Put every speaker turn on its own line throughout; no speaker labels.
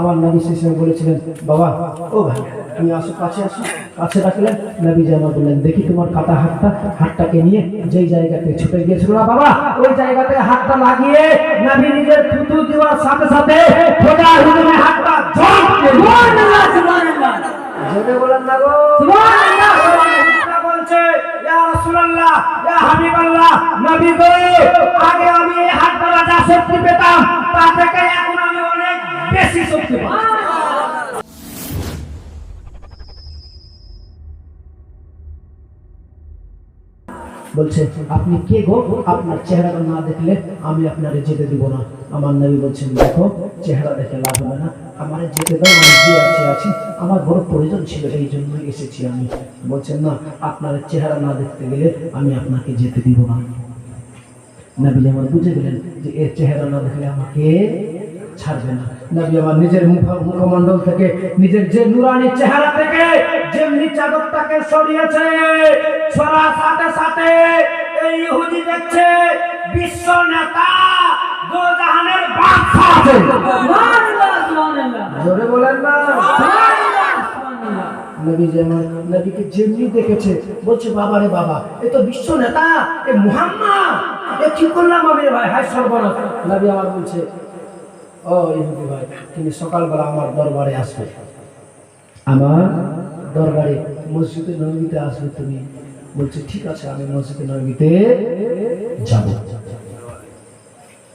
আমার নবী সেই সময় বলেছিলেন, বাবা ও ভাই তুমি আসো, কাছে আসো। কাছে রাখলেন, নবীজি আমার বললেন, দেখি তোমার কাটা হাতটাকে নিয়ে যেই জায়গাতে ছুটে গিয়েছিল না বাবা, ওই জায়গাতে হাতটা লাগিয়ে নবী নিজের থুতু দেওয়ার সাথে সাথে খোদা হুকুমে হাতটা ঝড় দিয়ে সুবহানাল্লাহ সুবহানাল্লাহ জোরে বলেন না গো সুবহানাল্লাহ সুবহানাল্লাহ বলছে, ইয়া রাসূলুল্লাহ ইয়া হাবিবাল্লাহ, নবী গো আগে আমি এই হাতটা যা শক্তি পেতাম তার থেকে এখন আমি অনেক বেশি শক্তি পাই। বলছে, আপনি কে গো? আপনার চেহারাটা না দেখলে আমি আপনারে যেতে দিব না। আমার নবী বলছেন, দেখো চেহারা দেখে লাভ হবে না, আমার যেতে দাও, আমি যে আছি, আমার বড় প্রয়োজন ছিল, এই জন্যই এসেছি আমি। বলছেন, না, আপনার চেহারা না দেখতে গেলে আমি আপনাকে যেতে দিব না। নবী আমার বুঝে গেলেন যে এর চেহারা না দেখলে আমাকে ছাড়বে না। নবী আমার নিজের মুখমণ্ডল থেকে, নিজের যে নুরানি চেহারা থেকে যেমনি চাদরটাকে সরিয়েছে, ছড়ার সাথে সাথে এই ইহুদি দেখছে বিশ্ব নেতা, দো জাহানের বাদশা আছে। সুবহানাল্লাহ সুবহানাল্লাহ জোরে বলেন না সুবহানাল্লাহ সুবহানাল্লাহ। নবীকে যেমনি দেখেছে বলছে, বাবা রে বাবা, এ তো বিশ্ব নেতা, এ মুহাম্মদ, এ কি করলাম আমি ভাই, হায় সর্বনাশ। নবী আমার বলছে, ও ইহুদি ভাই, তুমি সকালবেলা আমার দরবারে আসবে, আমার দরবারে মসজিদে নববীতে আসবে তুমি। বলছে, ঠিক আছে, আমি মসজিদে নববীতে যাব।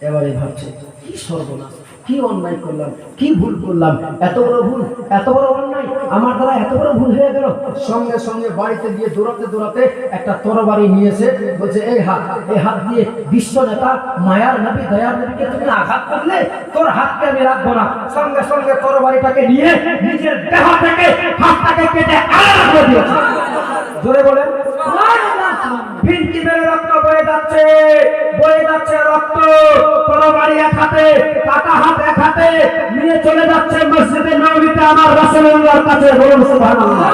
এবারে ভাবছে, কি সর্বনাশ, কি অন্যায় করলাম, কি ভুল করলাম, এত বড় ভুল, এত বড় অন্যায় আমার দ্বারা এত বড় ভুল হয়ে গেল। সঙ্গে সঙ্গে বাড়িতে গিয়ে দৌড়াতে একটা তরবারি নিয়েছে। বলছে, এই হাত দিয়ে বিশ্ব নেতা মায়ার নবী দয়ার নবীকে তুমি আঘাত করলে, তোর হাতকে আমি রাখবো না। সঙ্গে সঙ্গে তরবারিটাকে নিয়ে নিজের দেহ থেকে হাতটাকে কেটে আলাদা করে দিয়েছে। জোরে বলেন ভিন্তি বেড়ে রক্ত বয়ে যাচ্ছে রক্ত। তরবারি এক হাতে, কাটা হাত এক হাতে নিয়ে চলে যাচ্ছে মসজিদে নববীতে আমার রাসূলুল্লাহর কাছে। বলুন সুবহানাল্লাহ।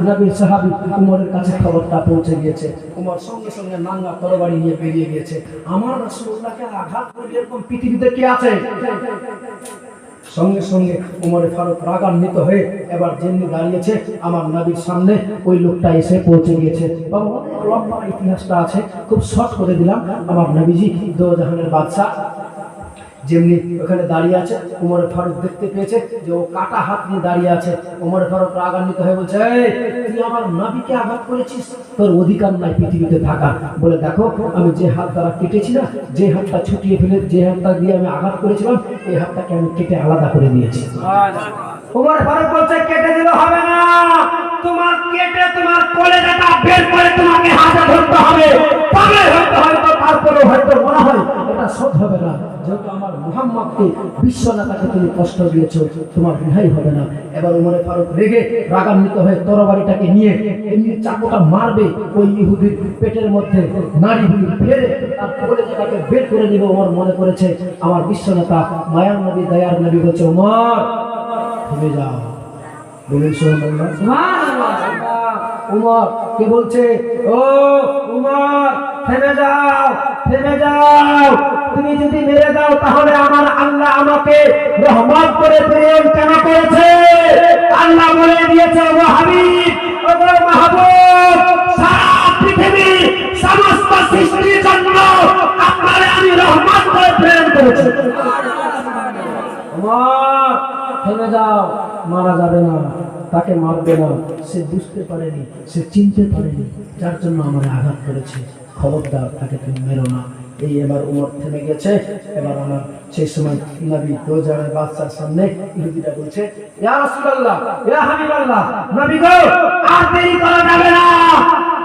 নবীর সাহাবী উমরের কাছে খবরটা পৌঁছে গিয়েছে। উমর সঙ্গে সঙ্গে নাঙ্গা তরবারি নিয়ে বেরিয়ে গিয়েছে। আমার রাসূলুল্লাহকে আঘাত করলে এরকম পৃথিবীতে কে আছে? সঙ্গে সঙ্গে উমরে ফারুক রাগান্বিত হয়ে এবার যেমনি দাঁড়িয়েছে আমার নবীর সামনে, ওই লোকটা এসে পৌঁছে গিয়েছে। বাবা, অনেক লম্বা ইতিহাসটা আছে, খুব শর্ট করে দিলাম। আমার নবীজি দো জাহানের বাদশা যেমনি ওখানে দাঁড়িয়ে আছে, উমরে ফারুক দেখতে পেয়েছে যে ও কাটা হাত নিয়ে দাঁড়িয়ে আছে। উমরে ফারুক রাগান্বিত হয়ে বলছে, তুই আমার নবীকে আঘাত করেছিস, তোর অধিকার নাই পৃথিবীতে থাকা। বলে, দেখো আমি যে হাত দ্বারা কেটেছি না, যে হাতটা ছুটিয়ে ফেলে, যে হাতটা দিয়ে আমি আঘাত করেছিলাম, এই হাতটাকে আমি কেটে আলাদা করে দিয়েছি। উমরে ফারুক বলছে, কেটে দিলে হবে না, তোমার কেটে তোমার কলেজাটা বের করে তোমাকে হাতে ধরতে হবে, পাগল হতে হয়তো, তারপরে হয়তো মনে হয় এটা সহ্য হবে না। যেহেতু আমার মুহাম্মদকে বিশ্ব নেতাকে তুমি কষ্ট দিয়েছো, তোমার রেহাই হবে না। এবার উমরে ফারুক রেগে রাগান্বিত হয়ে তরবারিটাকে নিয়ে এমনি চাকুটা মারবে ওই ইহুদির পেটের মধ্যে, নাড়ি ফেলে তার কলেজাটাকে বের করে নিবে। উমর মনে করেছে আমার বিশ্ব নেতা মায়ার নবী দয়ার নবী বলছে, উমর থেমে যাও। বলুন সুবহানাল্লাহ। উমর কে বলছে, ও উমর থেমে যাও, তুমি যদি মেরে দাও তাহলে আমার আল্লাহ আমাকে রহমত করে প্রেম কেন করেছে? আল্লাহ বলে দিয়েছে, ও হাবিব, ও মাহবুব, সারা পৃথিবী সমস্ত সৃষ্টির জন্য আপনারে আমি রহমত করে প্রেম করেছি। উমর থেমে যাও, মারা যাবে না, তাকে মারবে না, সে বুঝতে পারেনি, সে চিনতে পারেনি, যার জন্য আমার আঘাত করেছে, খবরদার তাকে তুমি মেরো না। এই এবার উমর থেমে গেছে। এবার আমার সেই সময় নবী দো জাহানের বাদশার সামনে ইহুদিটা বলছে, ইয়া রাসূলুল্লাহ, ইয়া হাবিবাল্লাহ, নবী গো আর দেরি করা যাবে না,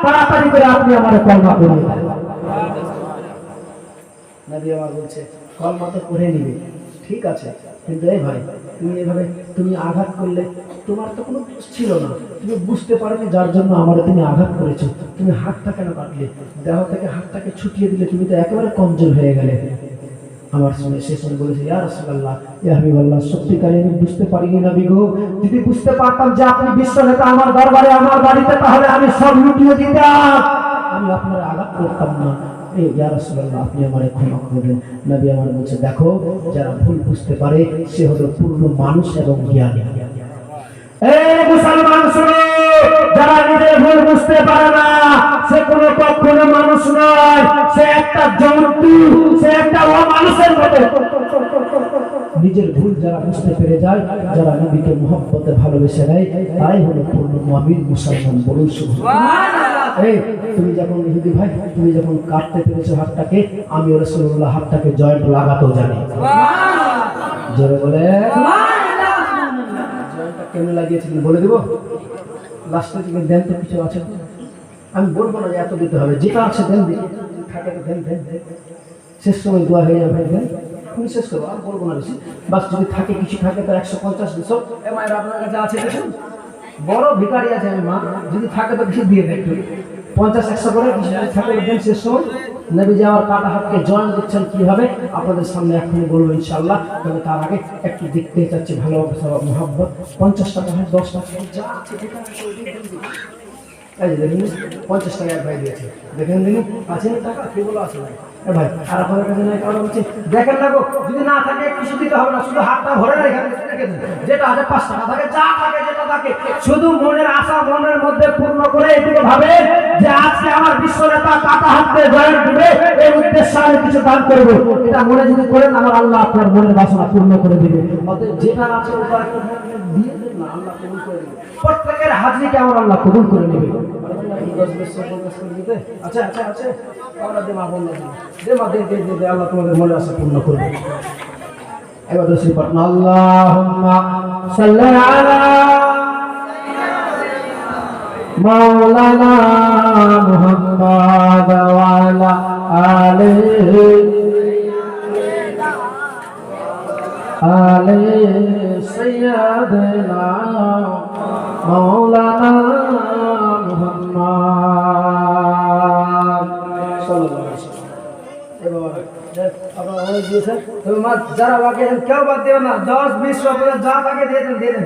তাড়াতাড়ি করে আপনি আমারে কলমা পড়িয়ে দেন। নবী আমার বলছে, কলমা তো পড়ে নিবে, ঠিক আছে, কিন্তু এই ভাই তুমি এভাবে তুমি আঘাত করলে, তোমার তো কোনো দোষ ছিল না, তুমি বুঝতে পারোনি যার জন্য আমারে তুমি আঘাত করেছো, তুমি হাতটা কেন কাটলে, দেহ থেকে হাতটাকে ছুটিয়ে দিলে, তুমি তো একেবারে কমজোর হয়ে গেলে। আমার সঙ্গে সে সময় বলেছে, ইয়া রাসূলুল্লাহ, ইয়া হাবিবাল্লাহ, সত্যিকারে আমি বুঝতে পারিনি নবী গো, যদি বুঝতে পারতাম যে আপনি বিশ্ব নেতা আমার দরবারে আমার বাড়িতে, তাহলে আমি সব লুটিয়ে দিতাম, আমি আপনার আঘাত করতাম না। এই ইয়া রাসূলুল্লাহ আপনি আমারে ক্ষমা করে দেন। নবী আমার বলছে দেখো যারা ভুল বুঝতে পারে সে হলো পূর্ণ মানুষ এবং জ্ঞানী। এই মুসলমান শুনো, যারা নিজের ভুল বুঝতে পারে না সে কোনো কখনো মানুষ নয়, সে একটা জন্তু, সে একটা অমানুষের মতো। নিজের ভুল যারা বুঝতে পেরে যায়, যারা নবীকে মুহাব্বতে ভালোবেসে নেয়, তাই হলো পূর্ণ মুমিন মুসলমান। বলুন সুবহানাল্লাহ। এই তুমি যখন ইহুদি ভাই তুমি যখন কাটতে পেরেছো হাতটাকে, আমি রাসূলুল্লাহ হাতটাকে জয়েন্ট লাগাতেও জানি। সুবহানাল্লাহ। জোরে বলে কেমন লাগিয়েছে বলে দেবো। লাস্টের দিকে দেন তো কিছু আছে, আমি বলবো না যে এত দিতে হবে, যেটা আছে দেন দিন, থাকে দেন দেন দেন, শেষ সময় দোয়া হয়ে যাবে দেন, তুমি শেষ করবো আর বলবো না বেশি। বাস যদি থাকে কিছু থাকে তো 150 200 মায়ের আপনার কাছে আছে দেখুন, বড় ভিখারি আছে আমি মা, যদি থাকে তো কিছু দিয়ে দেন 50-100 করে কিছু থাকে দেন। শেষ সময় নবী যে আমার কাটা হাতকে জয়েন দিচ্ছেন কিভাবে আপনাদের সামনে এখনই বলবো ইনশাআল্লাহ। তবে তার আগে একটু দেখতে চাচ্ছি ভালোবাসা মহব্বত। 50 টাকা হয় 10 টাকা যা আছে এই যে দেখুন 50 টাকা এক ভাই দিয়েছে, দেখেন দিন আছে না টাকা, কেবল আছে ভাই এ ভাই, আর আপনাদের কাছে নাই কারণ হচ্ছে দেখেন না গো, যদি না থাকে কিছু দিতে হবে না, শুধু হাতটা ভরে না এখানে রেখে দিন, যেটা আছে 5 টাকা থাকে যা থাকে যেটা থাকে, শুধু মনের আশা মনের মধ্যে পূর্ণ করে এদিকে ভাবে যে আজকে আমার বিশ্ব নেতা কাটা হাতে জয়েন্ট দিবে, এই উদ্দেশ্যে আমি কিছু দান করব। এটা মনে যদি করেন আমার আল্লাহ আপনার মনের বাসনা পূর্ণ করে দিবে। অতএব যেটা আছে ওটা একটু দিয়ে দেন না, আল্লাহ কবুল করে দিবে। প্রত্যেকের হাজিরিকে আমার আল্লাহ কবুল করে নেবে। আচ্ছা আচ্ছা আচ্ছা আমরা দে মা বন্ধ দে মা দে দে দে, আল্লাহ তোমাদের মনের আশা পূর্ণ করবে। এবার দোষী পাঠনা আল্লাহুম্মা সাল্লি আলা মাওলানা মুহাম্মাদ ওয়া আলা আলিহি সাইয়্যিদিনা মাওলানা মুহাম্মদ সাল্লাল্লাহু আলাইহি ওয়াসাল্লাম। আপনারা অনেক দিয়েছেন, তবে মা যারা বাকি আছেন কেউ বাদ দেবেন না, 10-20 টাকা যা থাকে দিয়ে দেন, দিয়ে দেন,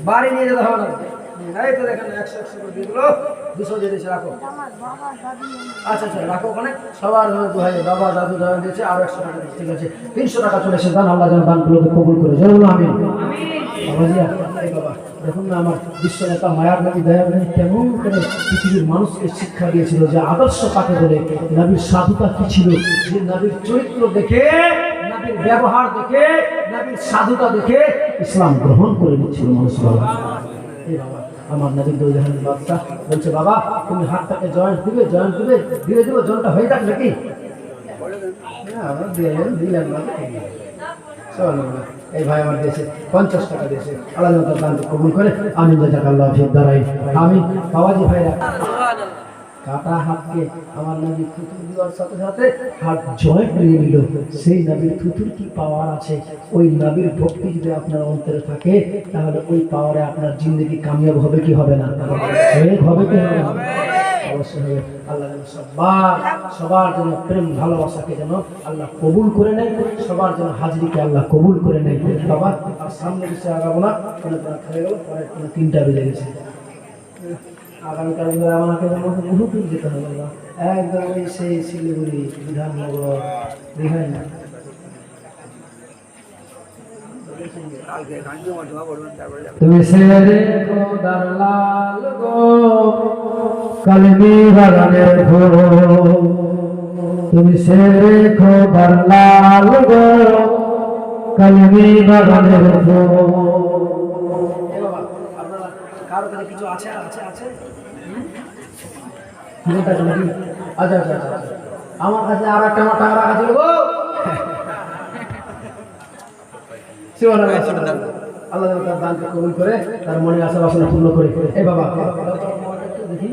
বাড়ি নিয়ে যেতে হবে না। এই তো দেখেন 100 করে দিয়ে দিলো, 200 দিয়ে দিয়েছে, রাখো। আচ্ছা আচ্ছা রাখো ওখানে, সবার জন্য দোহাই, বাবা দাদু দাদা দিয়েছে, আরো 100 টাকা দিয়েছে, ঠিক আছে 300 টাকা চলে এসে দান, আল্লাহ যেন দানগুলোকে কবুল করে। জরুর আমিন। বাবা দেখুন না আমার বিশ্ব নেতা মায়ার নবী দয়া নবী কেমন করে পৃথিবীর মানুষকে শিক্ষা দিয়েছিল যে আদর্শ কাকে বলে, নবীর সাধুতা কি ছিল, যে নবীর চরিত্র দেখে, নবীর ব্যবহার দেখে, নবীর সাধুতা দেখে ইসলাম গ্রহণ করে নিচ্ছিল মানুষ। বাবা এই বাবা আমার নবীর দো জাহানের বাদশা বলছে বাবা তুমি হাতটাকে জয়েন্ট দিবে, জয়েন্ট দিবে, ধীরে ধীরে জয়েন্টটা হয়ে যাক নাকি, দিলেন না। এই ভাই আমার দিয়েছে 50 টাকা দিয়েছে, আল্লাহ তার দানকে কবুল করে। আমিন জাযাকাল্লাহ ফিদ দারাইন। আমি বাবাজি ভাইরা কাটা হাতকে আমার নবী থুতুর দেওয়ার সাথে সাথে হাত জয়েন্ট নিয়ে নিল। সেই নবীর থুতুর কি পাওয়ার আছে, ওই নবীর ভক্তি যদি আপনার অন্তরে থাকে তাহলে ওই পাওয়ারে আপনার জিন্দগি কামিয়াব হবে কি হবে না, হবে কি হবে না, অবশ্যই হবে। আল্লাহ যেন সবার জন্য প্রেম ভালোবাসাকে যেন আল্লাহ কবুল করে নেয়, সবার জন্য হাজিরিকে আল্লাহ কবুল করে নেয়। বাবা আর সামনে বিষয়ে আগাবো না, খেয়ে গেল পরে 3টা বেজে গেছে। আগামীকাল আমাকে বহু দূর যেতে হবে, একদম ওই সেই শিলিগুড়ি বিধাননগর বিহার না। তুমি সেরে খোদার লাল গো কলমি বাগানের ফুল, তুমি সেরে খোদার লাল গো কলমি বাগানের ফুল। কারো কাছে কিছু আছে আছে আছে আচ্ছা আচ্ছা আচ্ছা আমার কাছে আর একটা আমার টাকা রাখা ছিল গো। আল্লাহ তার দানকে কবুল করে, তার মনের আশা বাসনা পূর্ণ করে। এই বাবা দেখি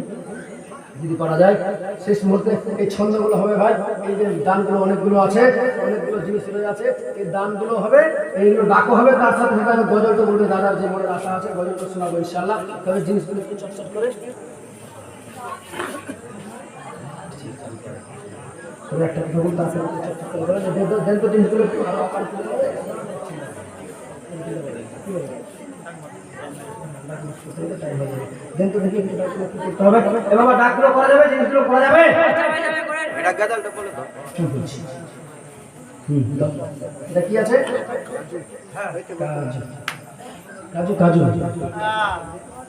যদি করা যায় শেষ মুহূর্তে এই ছন্দগুলো হবে ভাই, এই যে দানগুলো অনেকগুলো আছে, অনেকগুলো জিনিস আছে, এই দানগুলো হবে, এইগুলো ডাকও হবে, তার সাথে সাথে আমি গজলটা বলবে, দাদার যে মনের আশা আছে গজলটা শোনাবো ইনশাআল্লাহ। তবে জিনিসগুলো একটু চটচট করে একটা কথা বলতে আসে, চটচট করে দেন তো জিনিসগুলো আরো আকার দেন তো দেখি করতে হবে। এবার ডাকগুলো করা যাবে, জিনিসগুলো করা যাবে।
এটা গাদালটা বলে দাও।
কি বলছি এটা কি আছে কাজু কাজু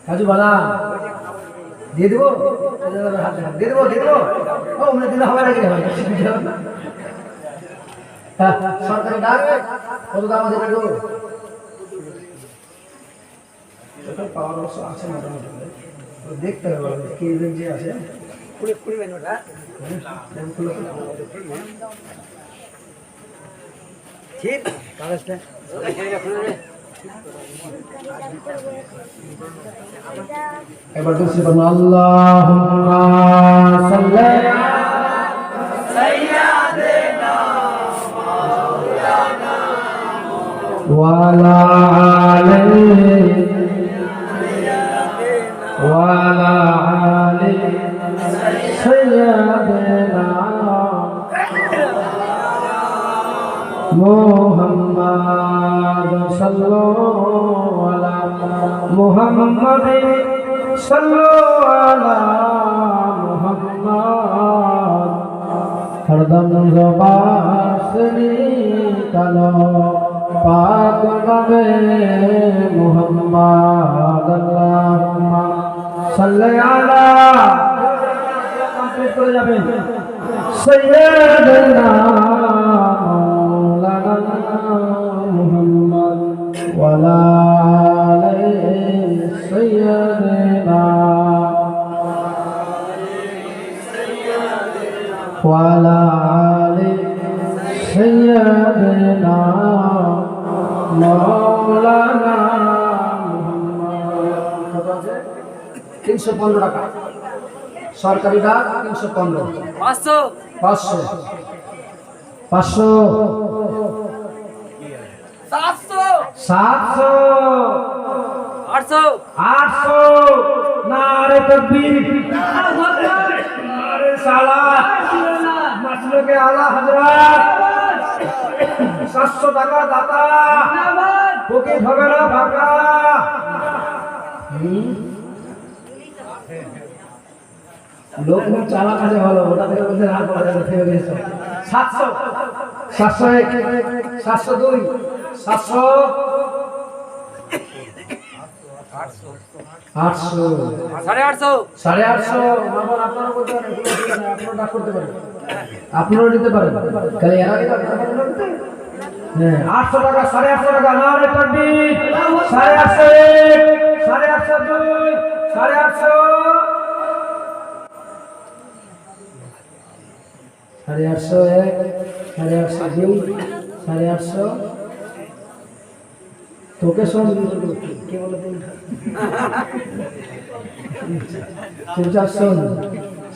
কাজু বাদাম দিয়ে দেবো দিয়ে দেবো ও মনে দিলে হবে নাকি ভাই সরকারি ডাক কত দাম আছে দেবো পাওয়ার অবশ্য আছে মোটামুটি দেখতে হবে কি রেঞ্জে আছে
ঠিক কাগজটা
এবার দুসরি বলুন আল্লাহুম্মা সাল্লি সাইয়্যিদানা মাওলানা ওয়া আলা আলি ওয়া আলা আলি সাইয়্যিদানা মুহাম্মদ সাল্লাল্লাহু আলা মুহাম্মদ সাল্লাল্লাহু আলা মুহাম্মদ হরদম জবাসনি কালো পাক নবে মুহাম্মদ আল্লাহুম্মা সাল্লি আলা কমপ্লিট করে যাবেন সাইয়্যিদানা মুহাম্মদ ওয়া আলা আলি সাইয়্যিদিনা ওয়া আলা আলি সাইয়্যিদিনা মাওলানা মুহাম্মদ কত আছে 315 টাকা সরকারি ডাক 315 500 700 800 नारे तकबीर नारे सालात मसले के आला हजरत 700 টাকা দাতা তোকে হবে না ফাঁকা লোক না চালা কাজে ভালো ওটা থেকে বলছে রাত পড়া যাবে থেকে গেছে 700 701 702 700 800 850 মামন আপনারা বলতে পারেন আপনারা ডাক করতে পারেন আপনারা নিতে পারেন খালি এর আগে হ্যাঁ 800 টাকা 850 টাকা নারে তাকবীর 850 850 850 850 তোকে সব কে বলে দিন চুপচাপ শোন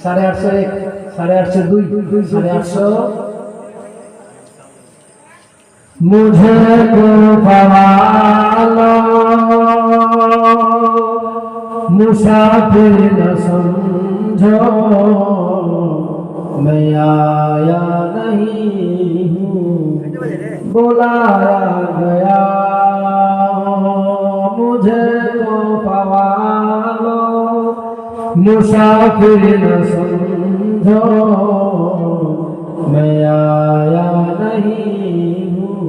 850 850 850 मुझे को पवालो मुसाफिर न समझो मैं आया नहीं हूँ बुलाया गया मुझे को पवालो मुसाफिर न समझो मैं आया नहीं हूँ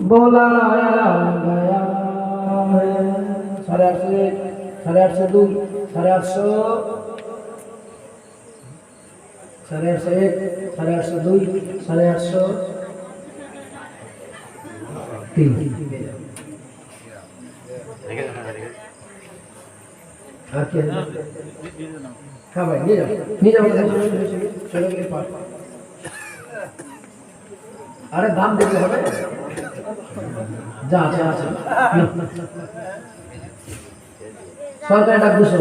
बुलाया गया है 850 850 850 850 850 850 3 আর কি হ্যাঁ ভাই নিয়ে যাও চলে গেলে পার আরে দাম দিতে হবে যা আছে আছে সরকারি ডাক 200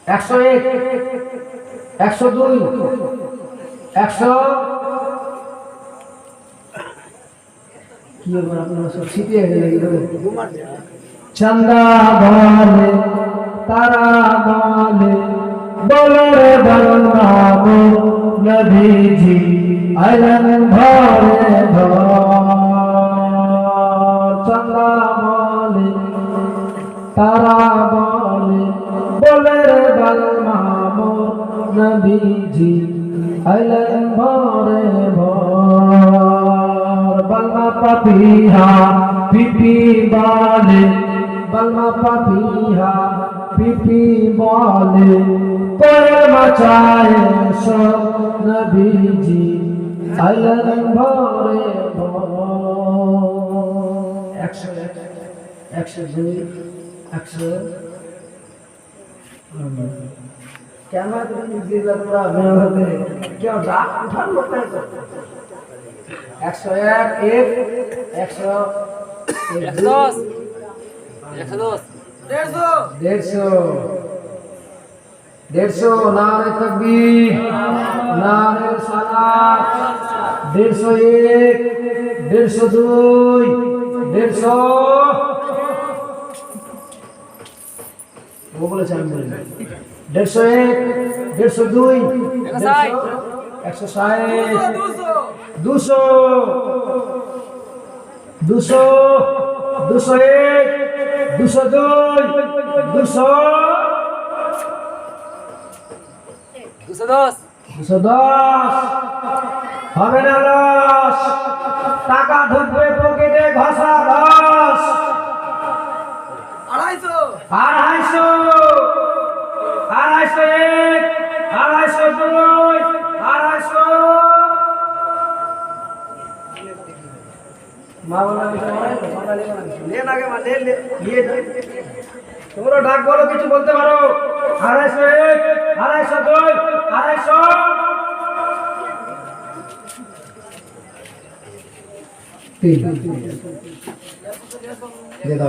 101 102 100 কি বলবো আপনারা সব ছিটিয়ে গেলে চন্দা বলে তারা বলে বলে রে বলনা নবীজি আইলেন ঘরে ঘর চন্দা বলে তারা বলে বলে রে বালমা মোর নবীজি আইলেন ঘরে ঘর বালমা পাপিহা পিপি বলে বালমা পাপিহা পিপি বলে কোয়েল মাচায় সব নবীজি আইলেন ঘরে ঘর 101 102 कैमरा तो इजी लग रहा है मेरे क्या डाक उठा लोटा है तो 101 100
110
150 नारे तकबीर नारे सलात 101 102 150 वो बोले चाहे बोले 101 102 160 200 200 201 202 200
210
210 হবে না লস টাকা ঢুকবে পকেটে ঘষা রস 250 250 তোমরা ডাক বলো কিছু বলতে পারো 251 252 250 दे दो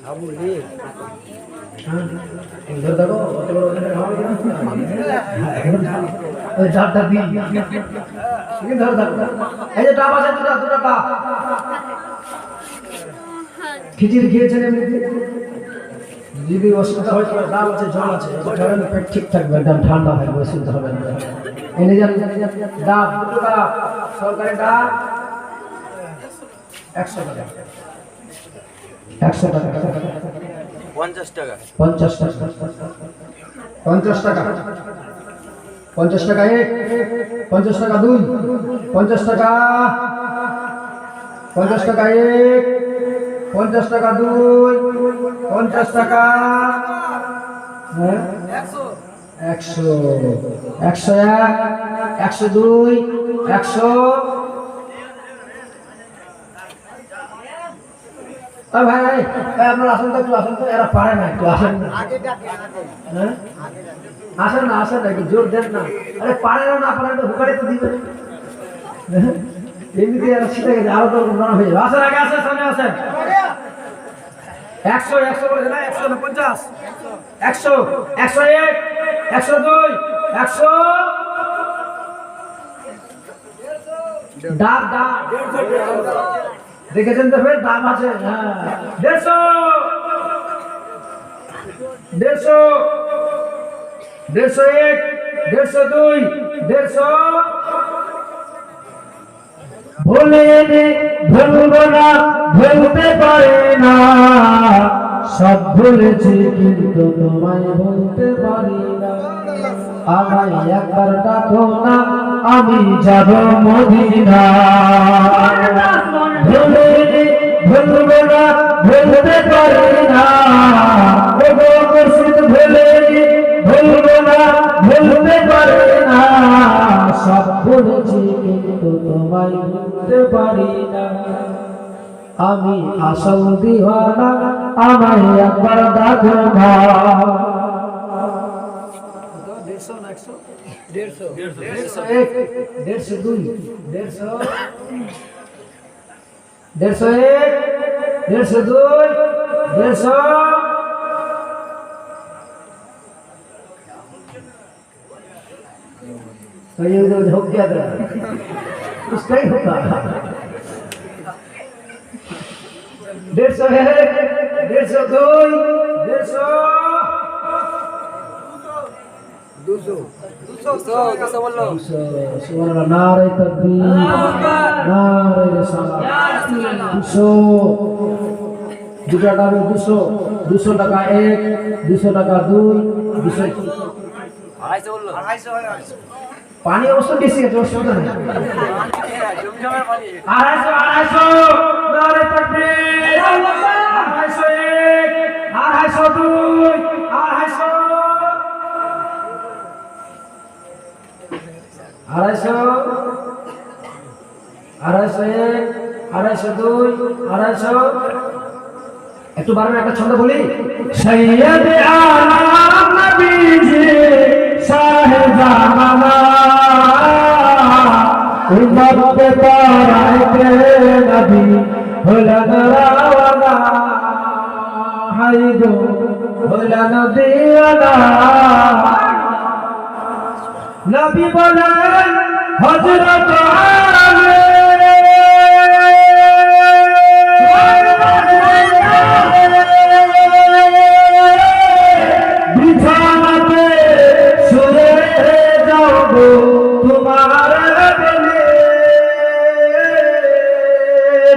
আবু রে
इधर देखो ওই ডাবটা দি ইধর দেখো এই যে ডাব আছে দুটো ডাব খিচুড়ি খেয়েছেন এমনি যদি অসুবিধা হয় তো ডাব আছে জল আছে ধরেন পেট ঠিক থাকবে একদম ঠান্ডা থাকবে অসুবিধা হবে না এনে যান ডাব দুটো ডাব সরকারি ডাব 100 টাকা 100 টাকা
50 টাকা
50 টাকা 50 টাকা 50 টাকা এক 50 টাকা দুই 50 টাকা 50 টাকা এক 50 টাকা দুই 50 টাকা হ্যাঁ 100 101 102 100 ভাই ভাই আপনার আসেন তো একটু আসেন তো এরা পারে না একটু আসেন হ্যাঁ আসেন না একটু জোর দেন না আরে পারে না পারে তো হুকারে তো দিবেন এমনিতে এরা শিখে গেছে আরো তো মনে হয়ে যাবে আসেন আগে আসেন সামনে আসেন 100 100 বলেছে না 100 না 50 100 101 102 100 ডাব ডাব দেখেছেন তো ফের দাম আছে হ্যাঁ 150 150 101 102 150 ভুলে ভুলবো না ভুলতে পারে না সব ভুলেছি কিন্তু তোমায় বলতে পারি না আমায় একবার ডাকো না আমি যাব মদিনা ভুলবো না ভুলতে পারি না ওগো মুর্শিদ ভুলবো না ভুলতে পারি না সব ভুলেছি কিন্তু তোমায় বলতে পারি না আমি আসল দিওয়ানা আমায় একবার ডাকো না 150 तो ये जो झोंक गया था उसका ही होगा 101 102
দুশো বললো
সুবহানাল্লাহ, নারে তাকবীর, নারে রিসালাত। 200, দুটো টাকা 200, 200 টাকা 1, 200 টাকা 2, 200।
আড়াইশো বললো
পানি অবশ্য বেশি আছে, অসুবিধা নেই।
জমজমের পানি
250, নারে তাকবীর, 251, 252, 250, 251, 202, 200। একটু বাড়ানো একটা ছন্দ বলি। সৈয়দ আলম নবীজি শাহজামানা উম্মত কে পরাইতে নবী হলেন রাওয়ানা, হাই গো হলেন দিওয়ানা। নবী বলেন হযরত আলী বিছানাতে শুয়ে যাও গো তোমার বলে।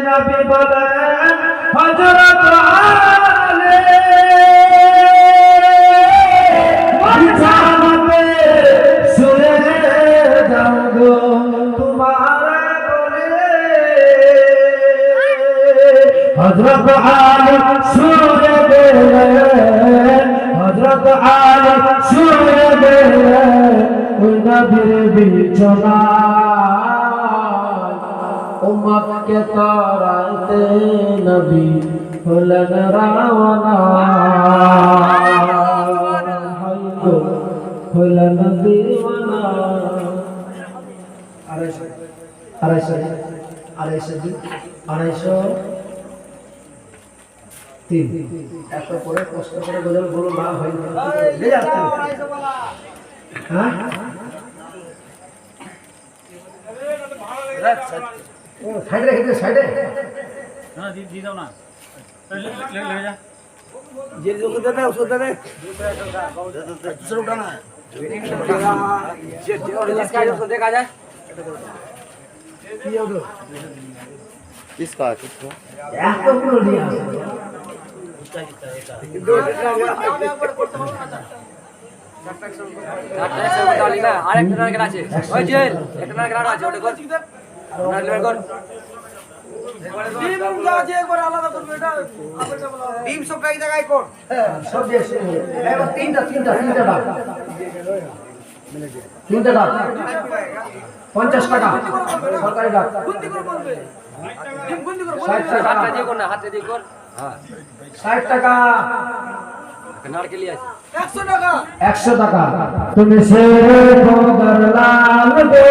নবী বলেন হযরত আলী বিছানাতে শুয়ে যাও গো তোমার বলে। হযরত আলী শুয়ে গেলেন, হযরত আলী শুয়ে গেলেন ওই নবীর বিছানায়। উম্মতকে তাড়াইতে নবী হলেন রাওয়ানা, হাই গো হলেন দিওয়ানা। 250, 250, 250, 250, 3। এত করে কষ্ট করে গজল বলো না হয় না। হ্যাঁ সাইডে রেখে দে, সাইডে।
দেখা যায়
किसका किसका
এতগুলো নিয়ে আসে।
আরেকটা নারকেল আছে ওই যে একটা নারকেল আছে ওটা কর নারকেল কর
ডিম সব এক জায়গায় কর।
হ্যাঁ, সব দিয়ে এসে এবার তিনটা ডাক, 3টে ডাক, 50 টাকা সরকারি ডাক। 60 টাকা,
হাতটা দিয়ে কর না হাতটা দিয়ে কর হ্যাঁ
60 টাকা,
নারকেলই আছে
100 টাকা।
100 টাকা। তুমি শেরে খোদার লাল গো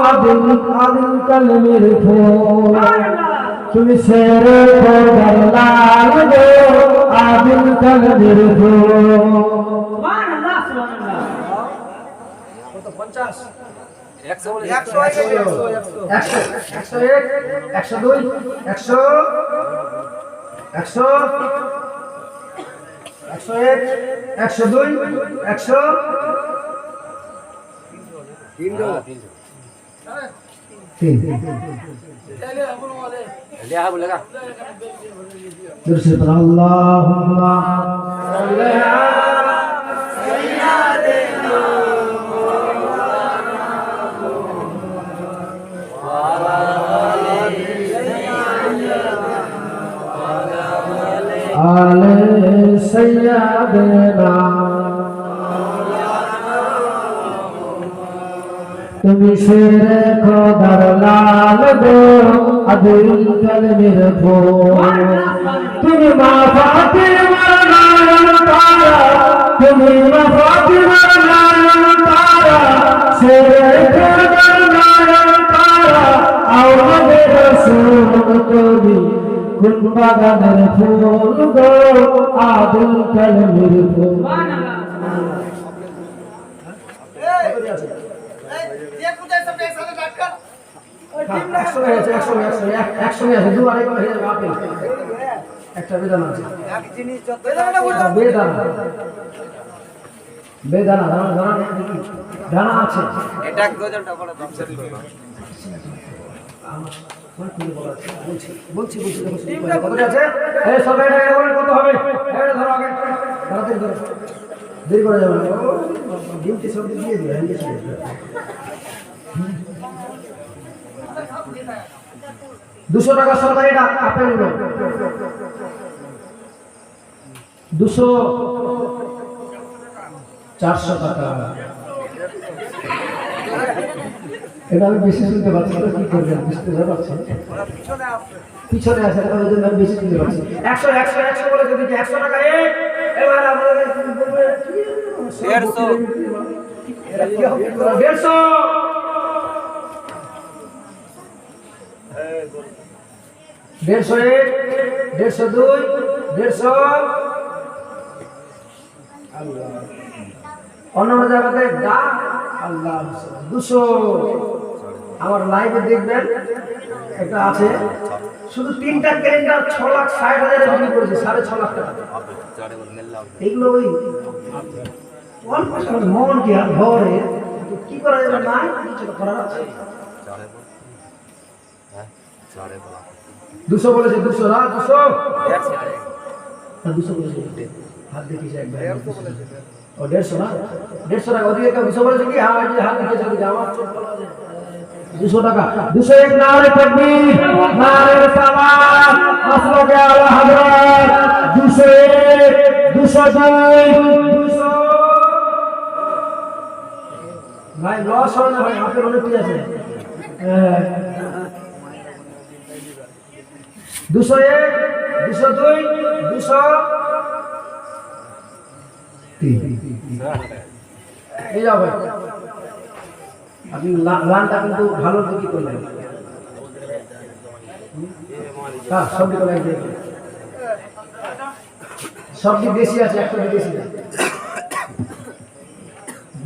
আদিল আদিল কলমের ফুল। তুমি শেরে খোদার লাল গো আদিল কলমের ফুল। সুবহানাল্লাহ, সুবহানাল্লাহ। কত 50?
100 বলে
100 100
100, 101, 102, 100, 100, 101, 102, 100, 3।
लिया है बोलेगा
दुरुस्त पर अल्लाहुम्मा सल्ली अला आले सय्यदना। তুমি শেরে খোদার লাল গো আদিল কলমের ফুল। তুমি মা ফাতিমার নয়ন তারা, তুমি মা ফাতিমার নয়ন তারা, শেরে খোদার নয়ন তারা। আওলাদে রাসূল তুমি কোন বাগানের ফুল গো আদিল কলমের ফুল।
ये कुछ सब एक साथ काट कर।
একসঙ্গে আছে, একসঙ্গে আছে, দুবারে করে আপেল। একটা বেদানা আছে
এক জিনিস যত দানা বলতে
বেদানা বেদানা দানা দানা দেখি দানা আছে
এটা 2000 টাকা দাম সেট করব
বলছি বলছি বলছি কত আছে এই সবাই এটা বলেন কত হবে এটা ধরো আগে তাড়াতাড়ি ধরো দেরি করা যাবে না ডিউটি সব দিয়ে দিও হ্যান্ডি ছিল 200 টাকা সরকারি এটা আপেল গুলো 200 400 টাকা এটা আমি বেশি শুনতে পাচ্ছি তো কি করবেন বুঝতে পারছেন
পিছনে আসবে
পিছনে আছে তাহলে জন্য আমি বেশি শুনতে পাচ্ছি 100 100 100 বলে যদি 100 টাকা এবার আপনাদের বলবে 150 অন্য জায়গাতে ডাক আল্লাহ 200 আমার লাইভে দেখবেন একটা আছে শুধু 3টা ক্যালেন্ডার 6,60,000 বিক্রি করেছে 6.5 লাখ টাকা এগুলো ওই অল্প মন কি আর ঘরে কি করা যাবে না কিছু করার আছে 200 বলেছে 200 না 200 200 বলেছে হাত দেখিস একবার 150 বলেছে ও 150 না 150 টাকা ওদিকে কেউ 200 বলেছে কি হ্যাঁ এই যে হাত দেখে চলে যাও আমার 200 টাকা 201 নারে তাকবীর নারে সালাত মাসলুকে আলা হযরত 201 202 200 ভাই লস হয় না ভাই আপনার অনেক কি আছে 201 202 200 এই যাও ভাই আপনি লানটা কিন্তু ভালো দিকে করলেন হ্যাঁ সবজি তো লাগবে সবজি বেশি আছে একটা বেশি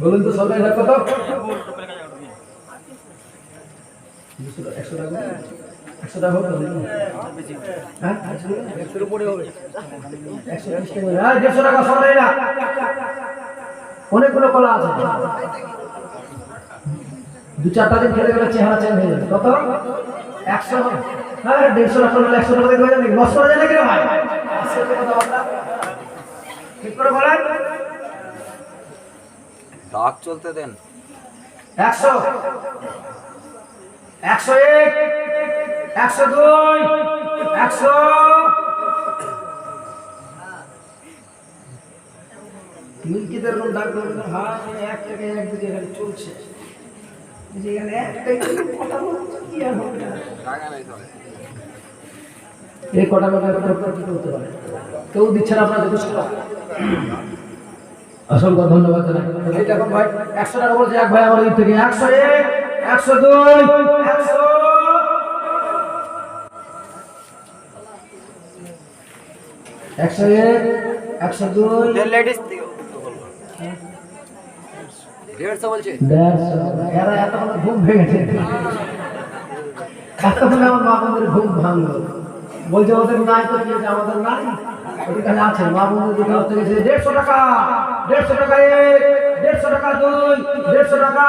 বলুন তো সবাই কত 100 টাকা 100 টাকা হবে হ্যাঁ 100 এর উপরে হবে 120 টাকা হ্যাঁ 150 টাকা সবাই না অনেকগুলো কলা আছে 2-4টা দিন খেলে গেলে চেহারা চেঞ্জ হয়ে যাবে কত 100 হ্যাঁ 150 টাকা হলে 100 টাকা দিয়ে যাবে লস করা যায় না কি ভাই ঠিক করে বলেন
ডাক চলতে দেন
100 101 102 100 মিল্কিদের কোন ডাক দেবে না হ্যাঁ এক টাকা এক দিকে খালি চলছে যেখানে একটাই কথা বলছে কি আর হবে
টাকা নাই চলে
এই কটা টাকার উপর কি করতে পারে কেউ দিচ্ছে না আপনাদের কিছু অসংখ্য ধন্যবাদ জানাই এই দেখুন ভাই 100 টাকা বলছে এক ভাই আমার দিক থেকে 101 102 100 101 102
লেডিস 150 বলছে
এরা এত ঘুম ভেঙেছে এতক্ষণ আমার মা বোনদের ঘুম ভাঙলো বলছে ওদের নাই তো কি আমাদের নাই ওইখানে আছে মা বোনদের দোকান থেকে 150 টাকা 150 টাকা 150 টাকা 2 150 টাকা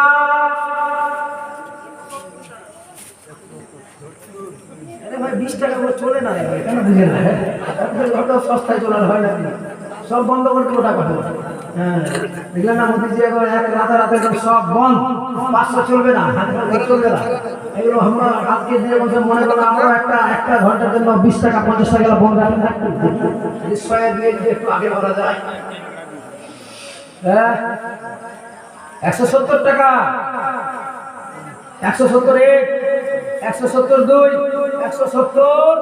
আরে ভাই 20 টাকা করে চলে না রে ভাই কেন বুঝেন না আপনাদের সস্তায় চলার হয় না সব বন্ধ করে দেবো টাকা হ্যাঁ দেখলেন না মোদিজি একবার এক রাতে সব বন্ধ 500 চলবে না চলবে না এগুলো আমরা আজকে দিয়ে বলছে মনে করো আমরা একটা ঘন্টার জন্য 20 টাকা 50 টাকা বন্ধ রাখতে থাকতে নিশ্চয় দিয়ে একটু আগে বলা যায় হ্যাঁ 170 টাকা 170 170 2 170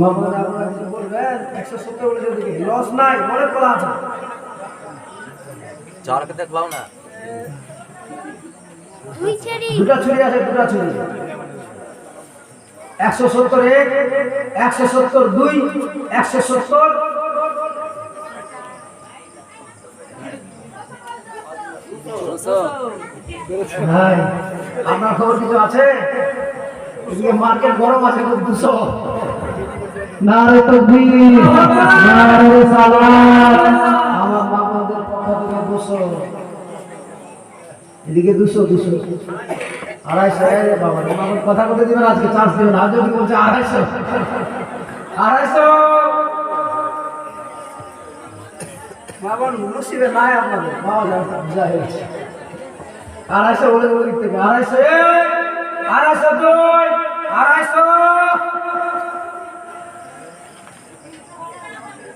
মামা আপনারা কি বলবেন 170 বলে যদি লস নাই মনে করা আছে
চার কে দেখলাও না
দুটা ছুরি আছে দুটা ছুরি 170 170 2 170 ভাই আপনার খবর কিছু আছে এদিকে মার্কেট গরম আছে খুব 200 নারে তাকবীর নারে সালাত আমার বাবাদের পক্ষ থেকে 200 এদিকে 200 250 রে বাবা আমার কথা বলতে দিবেন আজকে চান্স দিবেন আজও কি বলছে 250 বাবা নসিবে নাই আপনাদের বাবা যা হয়েছে 250 বলে বলে দিতে 250 250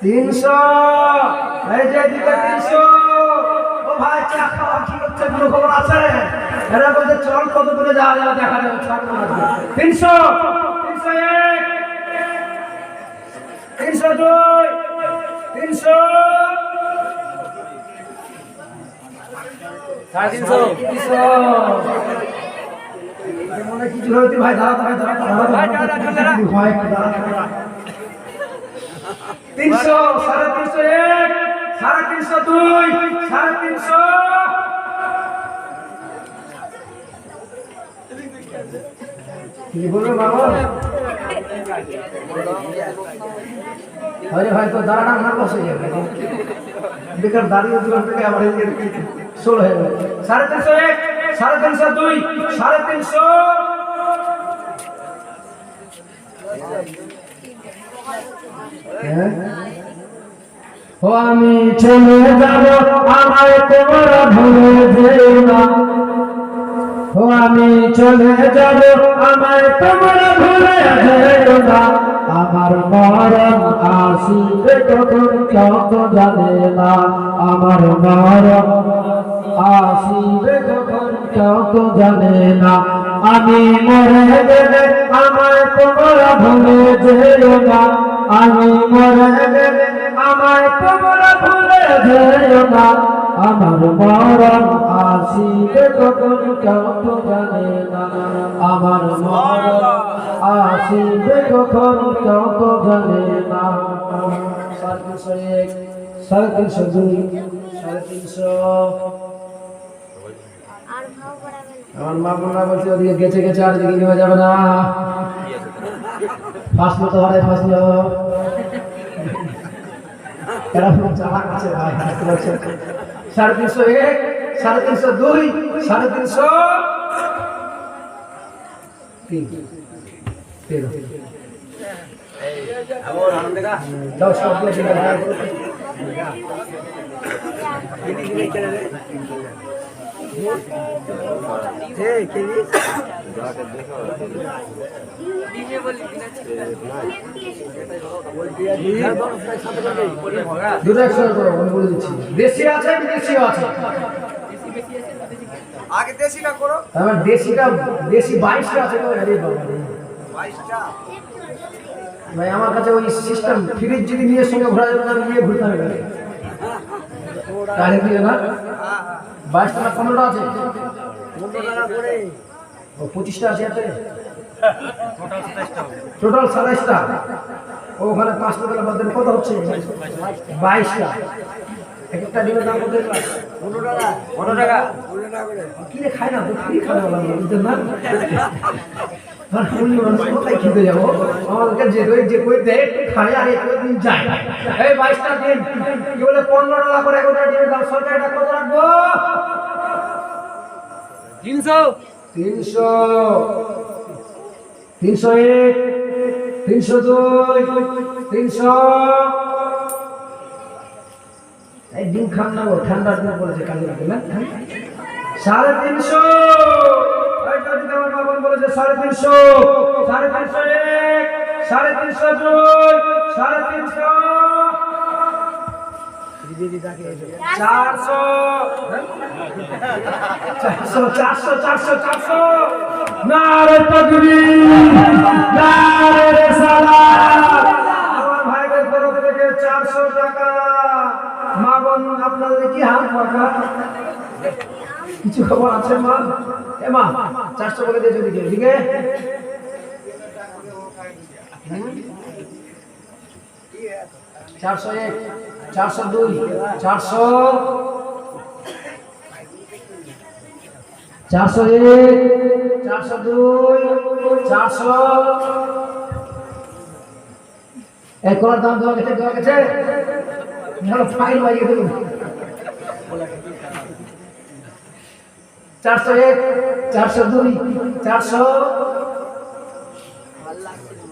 300 এই যে দিকে 300 ও ভাই চা খাওয়া কি হচ্ছে কোনো খবর আছে এরা বলতে চল কত দূরে যাওয়া যাবে দেখা যাবে 300 301 302 300 350 মনে কিছু হইতে ভাই দাঁড়া ভাই দাঁড়া 300 350 1 350 2 350 কি বলবো বাবা আরে ভাই তো দাঁড়ানা না বসে যাবে বেকার দাঁড়িয়ে দূর থেকে আবার এদিকে 16 হয়ে গেল 350 1 350 2 350 ও আমি চলে যাব আমায় তোমরা ভুলে যেও না ও আমি চলে যাব আমায় তোমরা ভুলে যেও না আমার মরণ আসিবে কখন কেউ তো জানে না আমার মরণ আসিবে কখন কেউ তো জানে না আমি মরে গেলে আমায় তোমরা ভুলে যেও না আমি মরে গেলে আমায় তোমরা ভুলে যেও না আমার মরণ আসিবে কখন কেউ তো জানে না আমার মরণ আসিবে কখন কেউ তো জানে না 350 350 আমার মা বোনরা বলছে ওদিকে গেছে আর দিকে নিয়ে যাবে না ফাসলো তো হারে ফাসলো এরা খুব চালাক আছে ভাই 350 1 350 2 350 দাও সব দিয়ে দেশি আছে বিদেশিও আছে
আগে দেশিটা করো
আমার দেশি 22টা আছে গো আরে বাবা
22টা
ভাই আমার কাছে ওই সিস্টেম ফ্রিজ যদি নিয়ে সঙ্গে ঘোরা যাবে না নিয়ে ঘুরতে হবে তাহলে কি না 22টা না 15টা আছে
15 টাকা করে
ও 25টা আছে এতে টোটাল 27টা ওখানে 5 টাকা বাদ দিলে কত হচ্ছে 22টা একটা ডিমের দাম কত
15 টাকা
15 টাকা
করে
কি রে খায় না তো ফ্রি খাওয়া বলা বুঝছেন না আর ফুল মানুষ কোথায় খেতে যাবো আমাদেরকে যে কই দেয় খায় আর একটু দিন যায় এই 22টা দিন কি বলে 15 টাকা করে একটা ডিমের দাম সরকার এটা কত রাখবো
300
301 302 300 এই ডিম খান না ঠান্ডার দিন বলেছে কাজে লাগে না 350 এই যদি আমার বাবা বলেছে 350 350 1 350 2 350 400 নারে তাকবীর নারে রিসালাত আমার ভাইদের তরফ থেকে 400 টাকা মা বোন আপনাদের কি হাল পাকা কিছু খবর আছে মা এ মা 400 করে দিয়ে যদি দিকে 401 402 400 401, 402, 400। এই কলার দাম দেওয়া গেছে ভালো ফাইল বাজিয়ে দেবো। 401, 402, 400।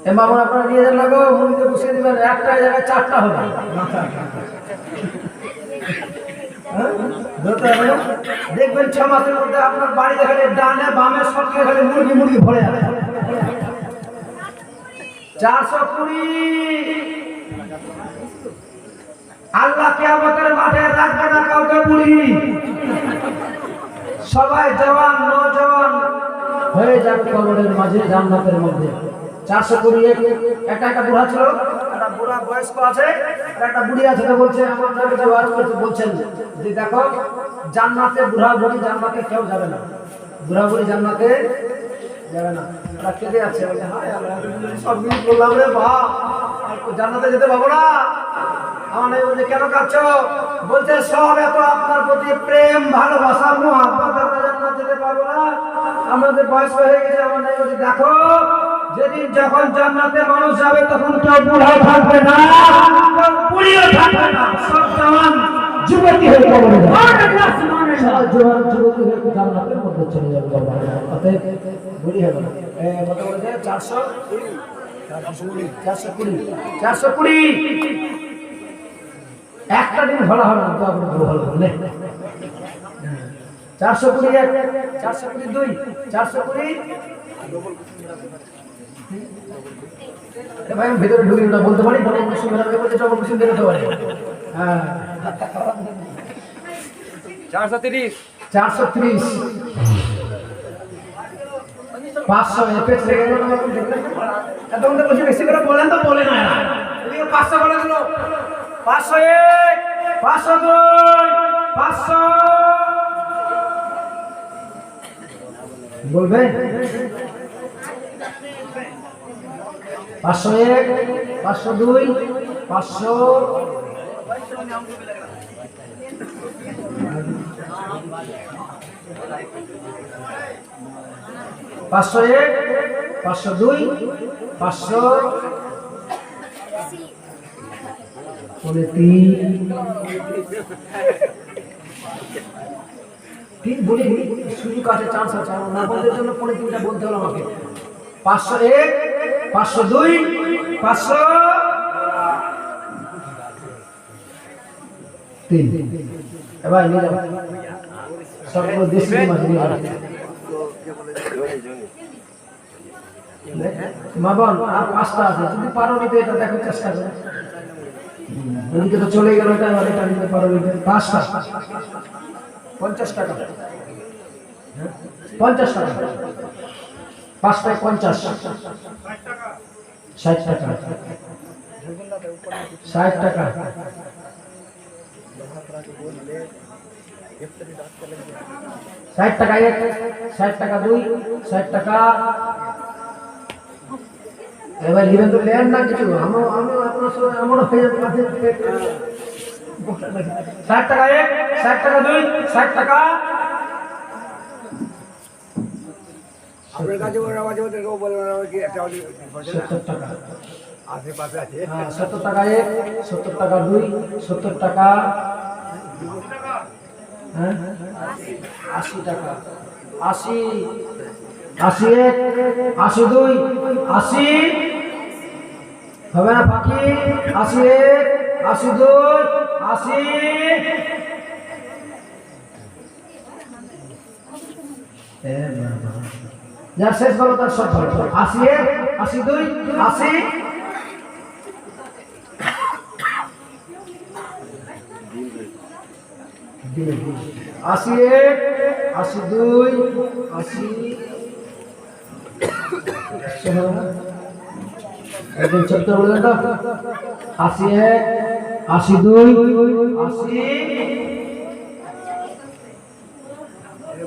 এ মামুন আপনারা নিয়ে যান লাগো, মুড়িতে বসিয়ে দিবেন, একটা জায়গায় 4টা হবে। হ্যাঁ? ধরতে হবে না? দেখবেন 6 মাসের মধ্যে আপনার বাড়িতে খালি ডানে বামে সব খালি মুরগি ভরে যাবে। 420। আল্লাহ কিয়ামতের মাঠে রাখবে না কাউকে বুড়ি, সবাই জওয়ান নওজওয়ান হয়ে যাবে কবরের মাঝে জান্নাতের মধ্যে। 420। একটা বুড়া ছিল, একটা বুড়া বয়স্ক আছে, আর একটা বুড়ি আছে। তো বলছে আমার নবী যে ওয়াজ করতে বলছেন যে দেখো জান্নাতে বুড়া বুড়ি জান্নাতে কেউ যাবে না, বুড়া বুড়ি জান্নাতে যাবে না। ওরা কেঁদে আছে, বলে হায় আল্লাহ সব মিল করলাম রে বাপ, আর জান্নাতে যেতে পাবো না। আমার নবী বলছে কেন কাঁদছো? বলছে সব এত আপনার প্রতি প্রেম ভালোবাসা মোহাব্বত, আমরা জান্নাত যেতে পারবো না, আমাদের বয়স হয়ে গেছে। আমার নবী বলছে দেখো যেদিন যখন জান্নাতে মানুষ যাবে তখন কেউ বুড়া থাকবে না, কেউ বুড়িও থাকবে না, সব জওয়ান যুবতী হয়ে কবরে যাবে, সব জওয়ান যুবতী হয়ে জান্নাতের মধ্যে চলে যাবে। অতএব বুড়ি হবে না। কত বলেছে? 420, 420। একটা দিন ভালো হবে না তো আপনি ভালো বললেন। 421, 422, 420। ভাই আমি ভেতরে ঢুকি না বলতে পারি, বলে কিছু মেলাতে বলতে ডবল কিছু দিতে পারি। হ্যাঁ
430,
430, 500। এপেক্স লেগে গেল না আপনি দেখলেন? এতক্ষণ তো বলছি বেশি করে বলেন, তো বলে না এদিকে 500 বলে দিল। 501, 502, 500 বলবে। 501, 502, 500। 501, 502, 500। 3 বলি সুযোগ আছে, চান্স আছে, না বলতে জন্য 3টা বলতে হলো আমাকে। 501, 502, 503। এবার নিয়ে যাবো সবগুলো দেশি মাছ নিয়ে যাবো। মা বোন আর 5টা আছে, যদি পারো নিতে এটা দেখো, চেষ্টা করো। ওদিকে তো চলে গেল, এটা আর এটা নিতে পারো নিতে। 5টা 50 টাকা, 50 টাকা, 5টায় 50, 60 টাকা, 60 টাকা, 60 টাকা 1, 60 টাকা 2, 60 টাকা। এবার নিবেন তো লেন না কিছু, আমি আপনার সঙ্গে আমারও হয়ে যাবে। 60 টাকা 1, 60 টাকা 2, 60 টাকা।
আপনার কাছে ওরা মাঝে মধ্যে কেউ বলে ওরা কি একটা
70 টাকা।
আশেপাশে আছে।
হ্যাঁ 70 টাকা 1, 70 টাকা 2, 70 টাকা। হ্যাঁ 80 টাকা, 80, 81, 82, 80 হবে না বাকি। 81, 82, 80। যার শেষ ভালো তার সব ভালো। 81, 82, 80। 81, 82, 80। একদম চলতে বললেন তো। 81, 82, 80।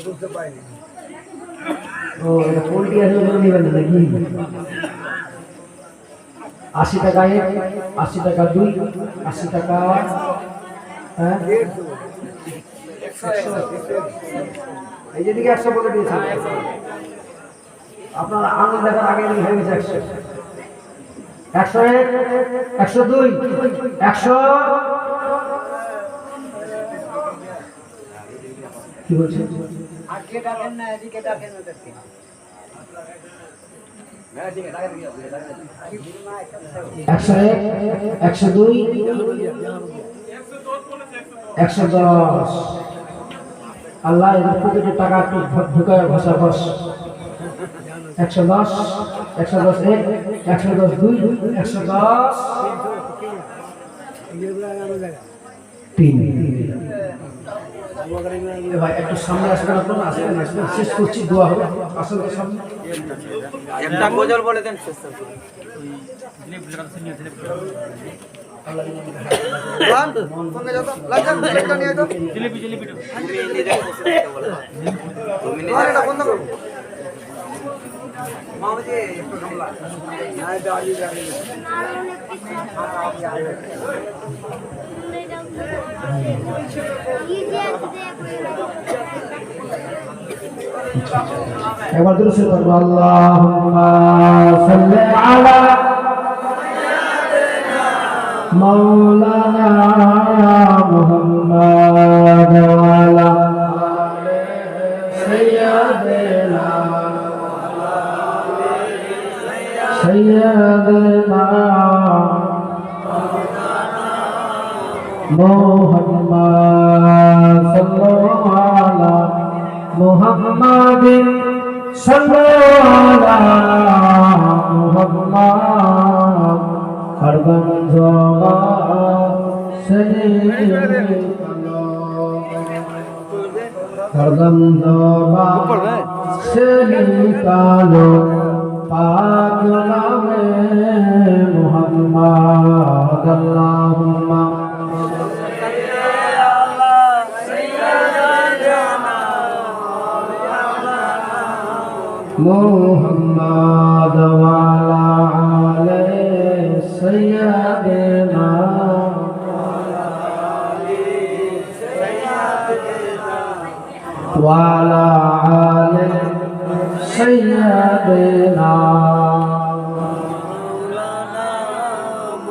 বুঝতে পারিনি।
ও এটা পোল্ট্রি আছে ওগুলো নেবেন না নাকি? 80 টাকা 1, 80 টাকা 2, 80 টাকা। হ্যাঁ
150,
এই যেদিকে 100 বলে দিয়েছে আপনার আঙুল দেখার আগে এদিকে হয়ে গেছে 100 101 102 100 কি বলছেন
আজকে ডাকেন না এদিকে ডাকেন ওদেরকে
হ্যাঁ ঠিক আছে
101 102 110 আল্লাহ এর প্রতিটি টাকা একটু ঢুকায় ভাষা বস 110 110 1 110 2 110 3 ভাই একটু সামনে আসবেন আপনারা আসবেন শেষ করছি দোয়া হবে আসলে সামনে
একটা গজল বলে দেন শেষ
সঙ্গে যত লাগেন একটা নিয়ে তো
তুমি নিজে তুমি নিজে
এটা বন্ধ করো মামুজি একটু সামলা না এটা আগে যাবে
একবার দুরূদ শরীফ পড়বো আল্লাহুম্মা সাল্লি আলা মাওলানা মুহাম্মাদ ওয়া আলা সাইয়্যিদিনা মুহাম্মাদ সাল্লাল্লাহু আলা মুহাম্মাদিন সাল্লাল্লাহু আলা মুহাম্মাদ হরদম জবা হরদম জবা কালো পাক নামে মুহাম্মদ আল্লাহুম্মা محمد وعلى آل سيدنا وعلى آل سيدنا